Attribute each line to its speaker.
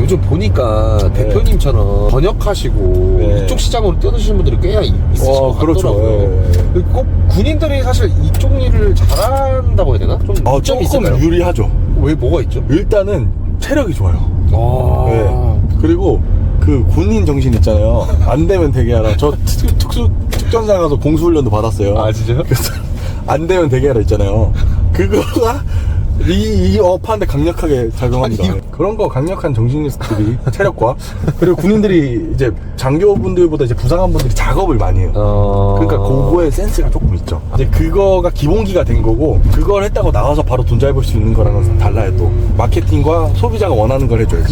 Speaker 1: 요즘 보니까
Speaker 2: 네.
Speaker 1: 대표님처럼 번역하시고
Speaker 2: 네.
Speaker 1: 이쪽 시장으로 뛰어드시는 분들이 꽤 있으신 것
Speaker 2: 그렇죠.
Speaker 1: 같더라고요.
Speaker 2: 네.
Speaker 1: 꼭 군인들이 사실 이쪽 일을 잘한다고 해야 되나? 좀 점이
Speaker 2: 조금
Speaker 1: 있을까요?
Speaker 2: 유리하죠.
Speaker 1: 왜 뭐가 있죠?
Speaker 2: 일단은 체력이 좋아요.
Speaker 1: 아,
Speaker 2: 네. 그리고 그 군인 정신 있잖아요. 안 되면 되게 하라. 저 특전사 가서 공수훈련도 받았어요.
Speaker 1: 아 진짜요?
Speaker 2: 그래서 안 되면 되게 하라 있잖아요. 그거가 이 업하는데 강력하게 작용합니다.
Speaker 1: 아니,
Speaker 2: 그런 거 강력한 정신력들이 체력과 그리고 군인들이 이제 장교분들보다 이제 부상한 분들이 작업을 많이 해요. 그러니까 그거에 센스가 조금 있죠. 이제 그거가 기본기가 된 거고 그걸 했다고 나와서 바로 돈 잘 벌 수 있는 거랑은 달라요. 또 마케팅과 소비자가 원하는 걸 해줘야지.